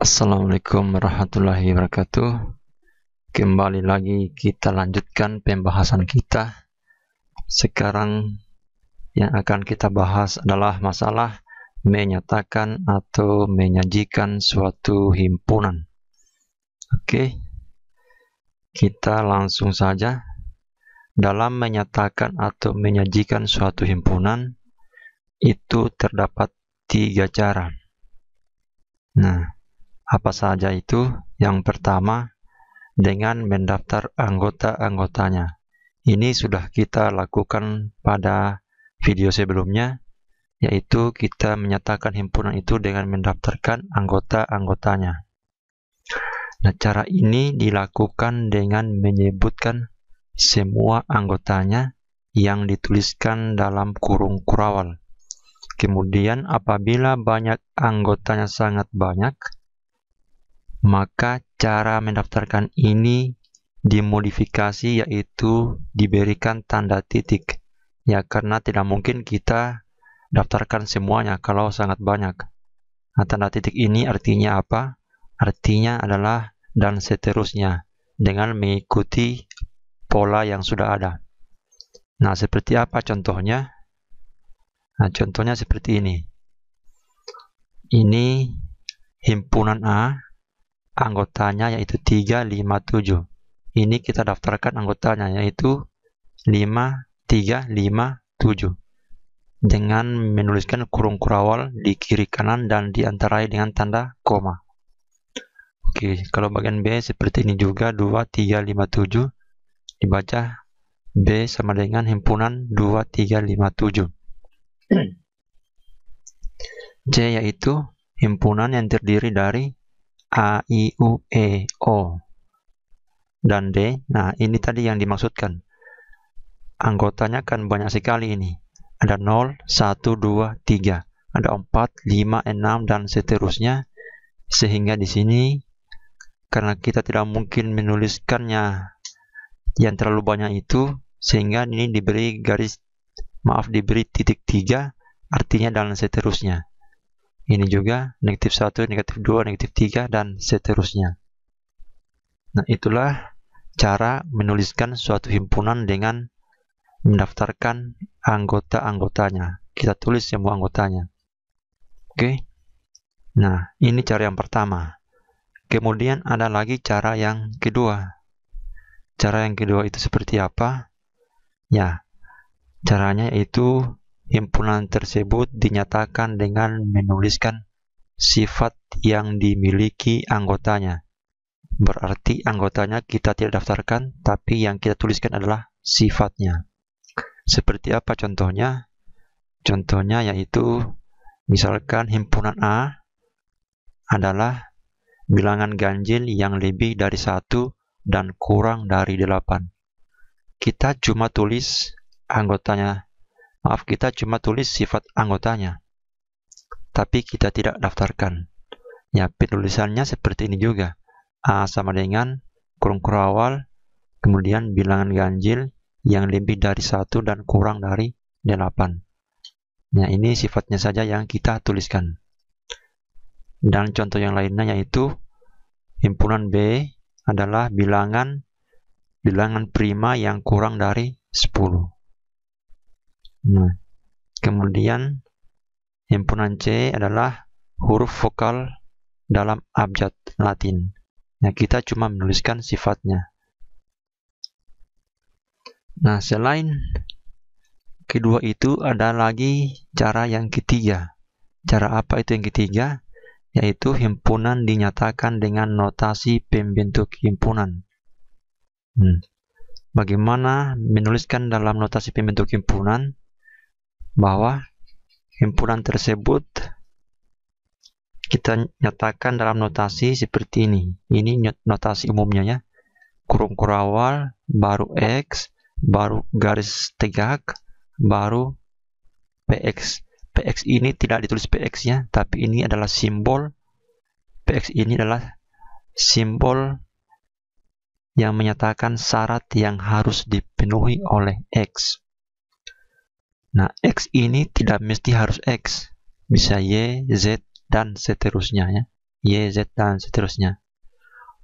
Assalamualaikum warahmatullahi wabarakatuh. Kembali lagi kita lanjutkan pembahasan kita. Sekarang yang akan kita bahas adalah masalah menyatakan atau menyajikan suatu himpunan. Oke, kita langsung saja. Dalam menyatakan atau menyajikan suatu himpunan, itu terdapat 3 cara. Nah, apa saja itu? Yang pertama, dengan mendaftar anggota-anggotanya. Ini sudah kita lakukan pada video sebelumnya, yaitu kita menyatakan himpunan itu dengan mendaftarkan anggota-anggotanya. Nah, cara ini dilakukan dengan menyebutkan semua anggotanya yang dituliskan dalam kurung kurawal. Kemudian apabila banyak anggotanya sangat banyak, maka cara mendaftarkan ini dimodifikasi, yaitu diberikan tanda titik. Ya, karena tidak mungkin kita daftarkan semuanya kalau sangat banyak. Nah, tanda titik ini artinya apa? Artinya adalah dan seterusnya dengan mengikuti pola yang sudah ada. Nah, seperti apa contohnya? Nah, contohnya seperti ini. Ini himpunan A, anggotanya yaitu 357. Ini kita daftarkan anggotanya yaitu 5357 dengan menuliskan kurung kurawal di kiri kanan dan diantarai dengan tanda koma. Oke, kalau bagian B seperti ini juga, 2357 dibaca B sama dengan himpunan 2357. C yaitu himpunan yang terdiri dari A, I, U, E, O, dan D. Nah, ini tadi yang dimaksudkan. Anggotanya kan banyak sekali ini. Ada 0, 1, 2, 3. Ada 4, 5, 6, dan seterusnya. Sehingga di sini, karena kita tidak mungkin menuliskannya yang terlalu banyak itu, sehingga ini diberi diberi titik 3, artinya dan seterusnya. Ini juga negatif 1, negatif 2, negatif 3, dan seterusnya. Nah, itulah cara menuliskan suatu himpunan dengan mendaftarkan anggota-anggotanya. Kita tulis semua anggotanya. Oke. Nah, ini cara yang pertama. Kemudian ada lagi cara yang kedua. Cara yang kedua itu seperti apa? Ya, caranya yaitu himpunan tersebut dinyatakan dengan menuliskan sifat yang dimiliki anggotanya. Berarti anggotanya kita tidak daftarkan, tapi yang kita tuliskan adalah sifatnya. Seperti apa contohnya? Contohnya yaitu, misalkan himpunan A adalah bilangan ganjil yang lebih dari 1 dan kurang dari 8. Kita cuma tulis anggotanya. Kita cuma tulis sifat anggotanya, tapi kita tidak daftarkan. Ya, penulisannya seperti ini juga. A sama dengan kurung kurawal, kemudian bilangan ganjil yang lebih dari 1 dan kurang dari 8. Nah, ini sifatnya saja yang kita tuliskan. Dan contoh yang lainnya yaitu himpunan B adalah bilangan prima yang kurang dari 10. Nah, kemudian himpunan C adalah huruf vokal dalam abjad Latin. Nah, kita cuma menuliskan sifatnya. Nah, selain kedua itu ada lagi cara yang ketiga. Cara apa itu yang ketiga? Yaitu himpunan dinyatakan dengan notasi pembentuk himpunan. Bagaimana menuliskan dalam notasi pembentuk himpunan? Bahwa himpunan tersebut kita nyatakan dalam notasi seperti ini. Ini notasi umumnya ya. Kurung kurawal, baru X, baru garis tegak, baru PX. PX ini tidak ditulis PX-nya, tapi ini adalah simbol. PX ini adalah simbol yang menyatakan syarat yang harus dipenuhi oleh X. Nah, X ini tidak mesti harus X. Bisa Y, Z, dan seterusnya ya. Y, Z, dan seterusnya.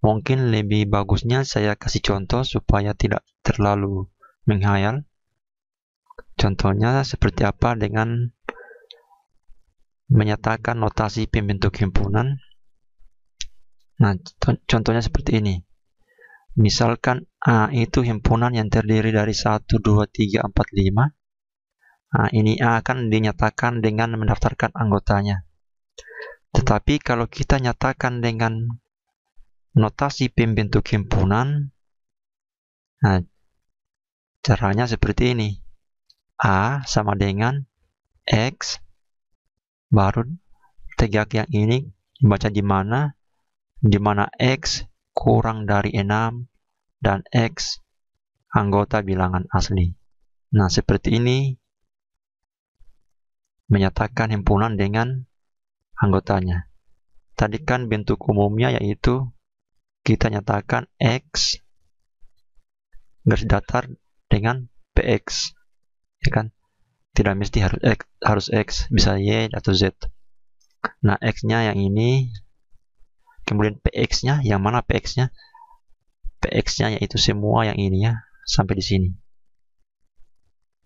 Mungkin lebih bagusnya saya kasih contoh supaya tidak terlalu menghayal. Contohnya seperti apa dengan menyatakan notasi pembentuk himpunan. Nah, contohnya seperti ini. Misalkan A itu himpunan yang terdiri dari 1, 2, 3, 4, 5. Nah, ini A akan dinyatakan dengan mendaftarkan anggotanya. Tetapi kalau kita nyatakan dengan notasi pembentuk himpunan, nah, caranya seperti ini. A sama dengan X, baru tegak yang ini dibaca di mana X kurang dari 6 dan X anggota bilangan asli. Nah, seperti ini menyatakan himpunan dengan anggotanya. Tadi kan bentuk umumnya yaitu kita nyatakan X garis datar dengan PX, ya kan? Tidak mesti harus X, bisa Y atau Z. Nah, X-nya yang ini, kemudian PX-nya, yang mana PX-nya? PX-nya yaitu semua yang ini ya, sampai di sini.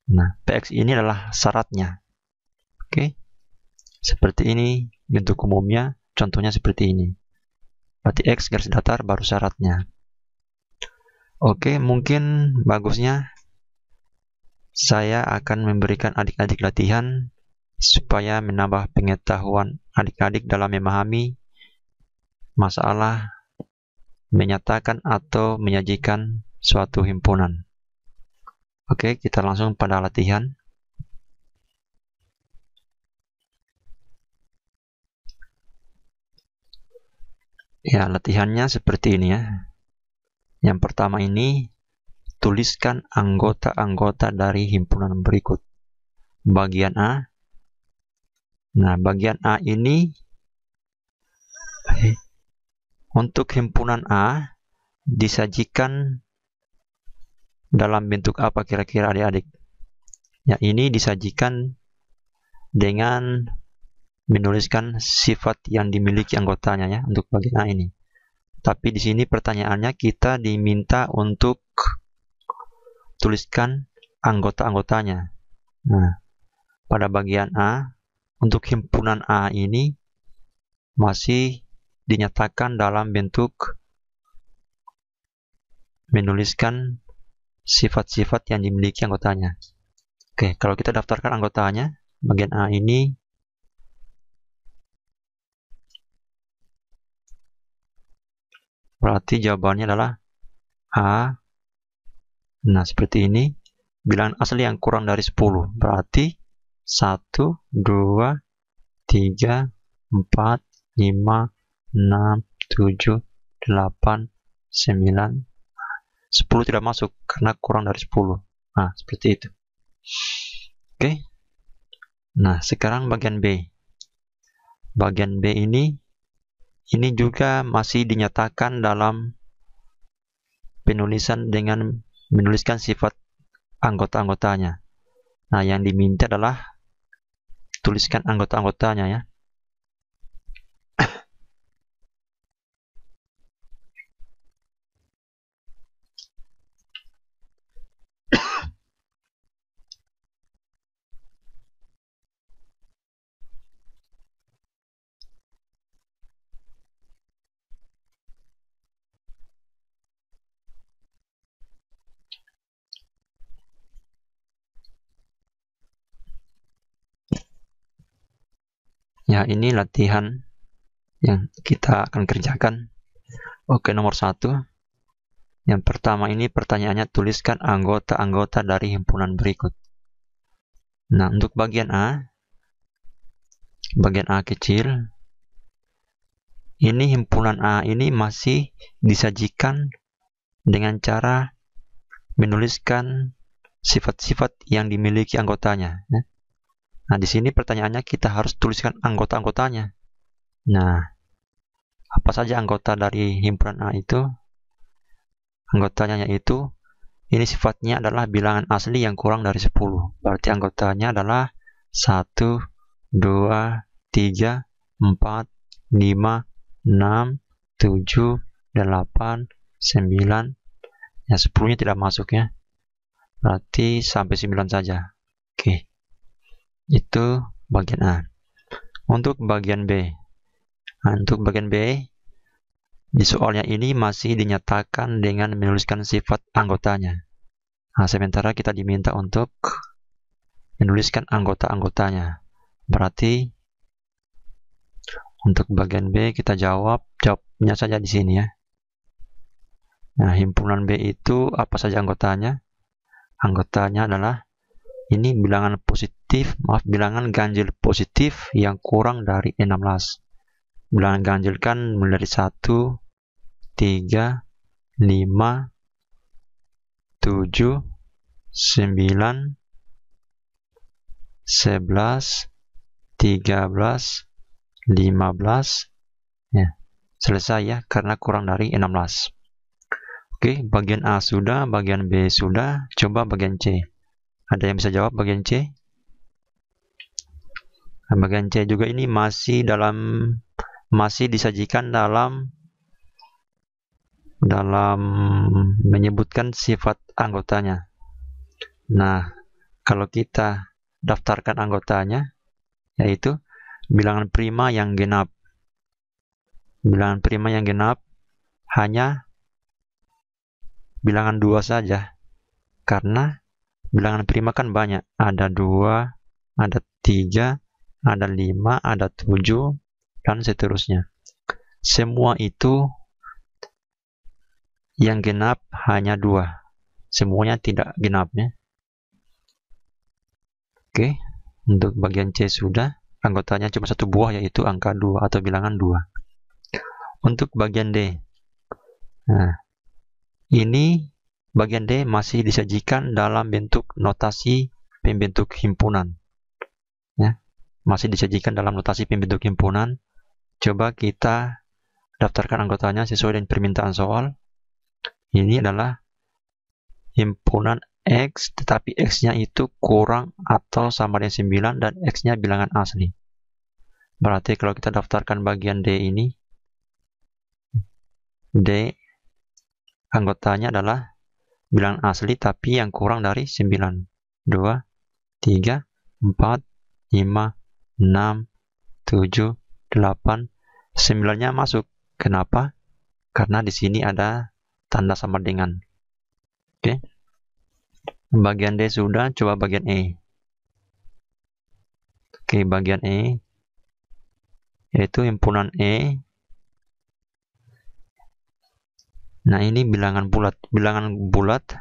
Nah, PX ini adalah syaratnya. Oke, seperti ini bentuk umumnya, contohnya seperti ini. Berarti X garis datar baru syaratnya. Oke, mungkin bagusnya saya akan memberikan adik-adik latihan supaya menambah pengetahuan adik-adik dalam memahami masalah menyatakan atau menyajikan suatu himpunan. Oke, kita langsung pada latihan. Ya, latihannya seperti ini ya. Yang pertama ini, tuliskan anggota-anggota dari himpunan berikut. Bagian A. Nah, bagian A ini untuk himpunan A disajikan dalam bentuk apa kira-kira adik-adik? Ya, ini disajikan dengan menuliskan sifat yang dimiliki anggotanya ya untuk bagian A ini. Tapi di sini pertanyaannya kita diminta untuk tuliskan anggota-anggotanya. Nah, pada bagian A, untuk himpunan A ini masih dinyatakan dalam bentuk menuliskan sifat-sifat yang dimiliki anggotanya. Oke, kalau kita daftarkan anggotanya, bagian A ini berarti jawabannya adalah A. Nah, seperti ini. Bilangan asli yang kurang dari 10. Berarti 1, 2, 3, 4, 5, 6, 7, 8, 9, 10 tidak masuk karena kurang dari 10. Nah, seperti itu. Oke. Nah, sekarang bagian B. Bagian B ini juga masih dinyatakan dalam penulisan dengan menuliskan sifat anggota-anggotanya. Nah, yang diminta adalah tuliskan anggota-anggotanya ya. Ya, ini latihan yang kita akan kerjakan. Oke, nomor 1. Yang pertama ini pertanyaannya tuliskan anggota-anggota dari himpunan berikut. Nah, untuk bagian A kecil, ini himpunan A ini masih disajikan dengan cara menuliskan sifat-sifat yang dimiliki anggotanya. Nah, di sini pertanyaannya kita harus tuliskan anggota-anggotanya. Nah, apa saja anggota dari himpunan A itu? Anggotanya yaitu, ini sifatnya adalah bilangan asli yang kurang dari 10. Berarti anggotanya adalah 1, 2, 3, 4, 5, 6, 7, 8, 9. Ya, 10-nya tidak masuk ya. Berarti sampai 9 saja. Oke. Itu bagian A. Untuk bagian B. Nah, untuk bagian B, di soalnya ini masih dinyatakan dengan menuliskan sifat anggotanya. Nah, sementara kita diminta untuk menuliskan anggota-anggotanya. Berarti untuk bagian B kita jawabnya saja di sini ya. Nah, himpunan B itu apa saja anggotanya? Anggotanya adalah ini bilangan ganjil positif yang kurang dari 16. Bilangan ganjil kan mulai dari 1, 3, 5, 7, 9, 11, 13, 15. Ya, selesai ya, karena kurang dari 16. Oke, bagian A sudah, bagian B sudah. Coba bagian C. Ada yang bisa jawab bagian C? Nah, bagian C juga ini masih disajikan dalam menyebutkan sifat anggotanya. Nah, kalau kita daftarkan anggotanya, yaitu bilangan prima yang genap. Bilangan prima yang genap hanya bilangan 2 saja, karena bilangan prima kan banyak. Ada 2, ada 3, ada 5, ada 7, dan seterusnya. Semua itu yang genap hanya 2. Semuanya tidak genapnya. Oke, untuk bagian C sudah. Anggotanya cuma 1 buah, yaitu angka 2 atau bilangan 2. Untuk bagian D. Nah, ini bagian D masih disajikan dalam bentuk notasi pembentuk himpunan. Ya, masih disajikan dalam notasi pembentuk himpunan. Coba kita daftarkan anggotanya sesuai dengan permintaan soal. Ini adalah himpunan X, tetapi X-nya itu kurang atau sama dengan 9 dan X-nya bilangan asli. Berarti kalau kita daftarkan bagian D ini, D anggotanya adalah bilangan asli tapi yang kurang dari 9. 2, 3, 4, 5, 6, 7, 8, 9-nya masuk. Kenapa? Karena di sini ada tanda sama dengan. Oke. Bagian D sudah, coba bagian E. Oke, bagian E yaitu himpunan E. Nah, ini bilangan bulat. Bilangan bulat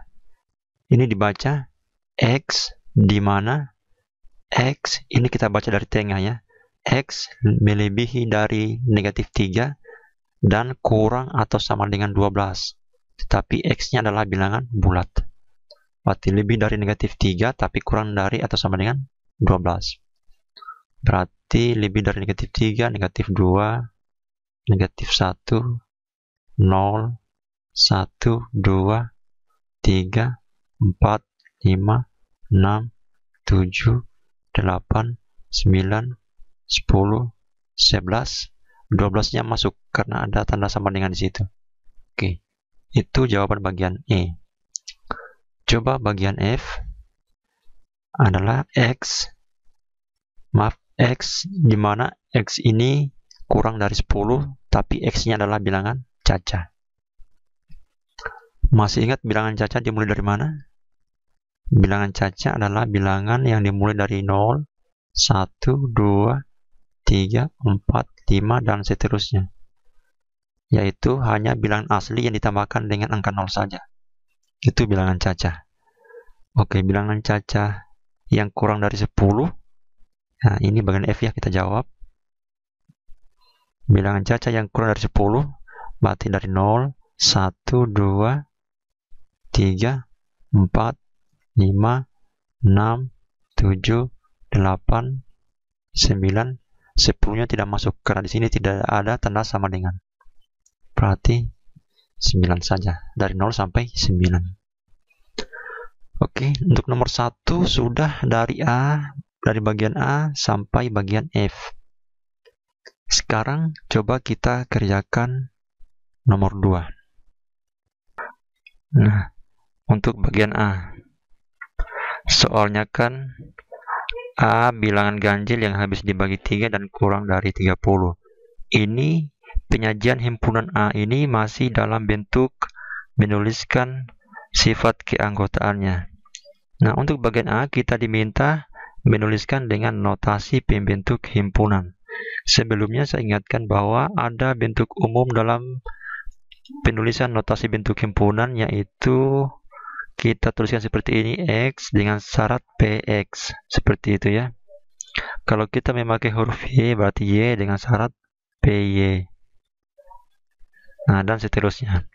ini dibaca X, di mana X ini kita baca dari tengah ya. X melebihi dari negatif 3 dan kurang atau sama dengan 12. Tetapi X-nya adalah bilangan bulat. Berarti lebih dari negatif 3 tapi kurang dari atau sama dengan 12. Berarti lebih dari negatif 3, negatif 2, negatif 1, 0, 1, 2, 3, 4, 5, 6, 7, 8, 9, 10, 11, 12-nya masuk karena ada tanda sama dengan di situ. Oke, itu jawaban bagian E. Coba bagian F adalah X, di mana X ini kurang dari 10, tapi X-nya adalah bilangan caca. Masih ingat bilangan caca dimulai dari mana? Bilangan caca adalah bilangan yang dimulai dari 0, 1, 2, 3, 4, 5, dan seterusnya. Yaitu hanya bilangan asli yang ditambahkan dengan angka 0 saja. Itu bilangan caca. Oke, bilangan caca yang kurang dari 10. Nah, ini bagian F ya, kita jawab. Bilangan caca yang kurang dari 10, berarti dari 0, 1, 2, 3, 4, 5, 6, 7, 8, 9, 10-nya tidak masuk karena di sini tidak ada tanda sama dengan. Berarti 9 saja, dari 0 sampai 9. Oke, untuk nomor 1 sudah dari bagian A sampai bagian F. Sekarang coba kita kerjakan nomor 2. Nah, untuk bagian A. Soalnya kan A bilangan ganjil yang habis dibagi 3 dan kurang dari 30. Ini penyajian himpunan A ini masih dalam bentuk menuliskan sifat keanggotaannya. Nah, untuk bagian A kita diminta menuliskan dengan notasi pembentuk himpunan. Sebelumnya saya ingatkan bahwa ada bentuk umum dalam penulisan notasi bentuk himpunan, yaitu kita tuliskan seperti ini, X dengan syarat PX. Seperti itu ya. Kalau kita memakai huruf Y, berarti Y dengan syarat PY. Nah, dan seterusnya.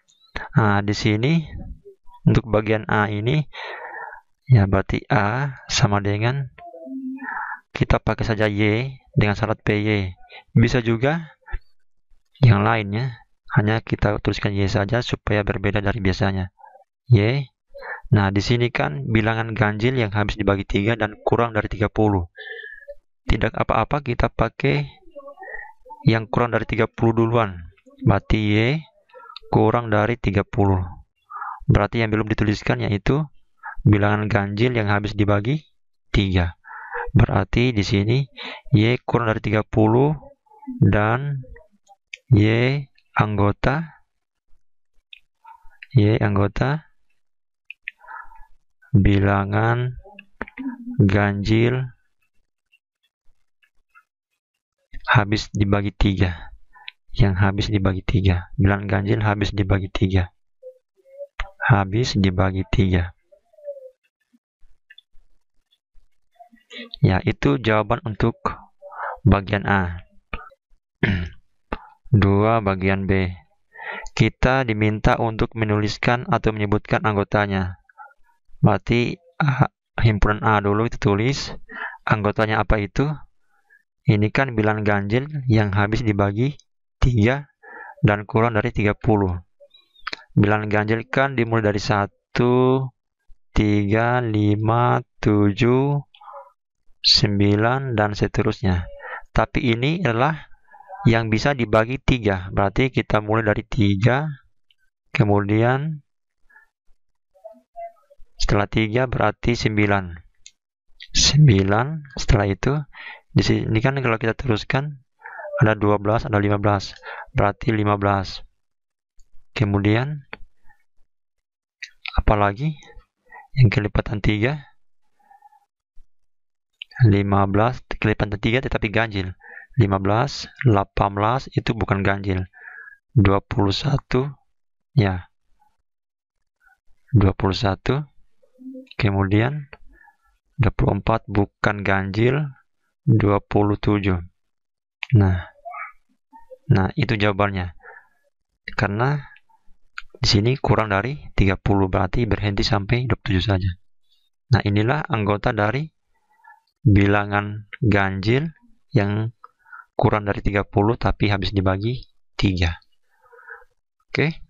Nah, di sini untuk bagian A ini ya berarti A sama dengan kita pakai saja Y dengan syarat PY. Bisa juga yang lainnya, hanya kita tuliskan Y saja supaya berbeda dari biasanya. Y. Nah, di sini kan bilangan ganjil yang habis dibagi 3 dan kurang dari 30. Tidak apa-apa kita pakai yang kurang dari 30 duluan. Berarti Y kurang dari 30. Berarti yang belum dituliskan yaitu bilangan ganjil yang habis dibagi 3. Berarti di sini Y kurang dari 30 dan Y anggota bilangan ganjil habis dibagi 3. Yang habis dibagi 3. Bilangan ganjil habis dibagi 3. Habis dibagi 3. Ya, itu jawaban untuk bagian A. 2. Bagian B. Kita diminta untuk menuliskan atau menyebutkan anggotanya. Berarti himpunan A dulu itu tulis. Anggotanya apa itu? Ini kan bilangan ganjil yang habis dibagi 3 dan kurang dari 30. Bilangan ganjil kan dimulai dari 1, 3, 5, 7, 9, dan seterusnya. Tapi ini adalah yang bisa dibagi 3. Berarti kita mulai dari 3, kemudian setelah 3 berarti 9. 9, setelah itu di sini kan kalau kita teruskan ada 12, ada 15. Berarti 15. Kemudian apalagi yang kelipatan 3? 15 kelipatan 3 tetapi ganjil. 15, 18 itu bukan ganjil. 21 ya. 21. Kemudian 24 bukan ganjil. 27. Nah, itu jawabannya. Karena di sini kurang dari 30 berarti berhenti sampai 27 saja. Nah, inilah anggota dari bilangan ganjil yang kurang dari 30 tapi habis dibagi 3. Oke.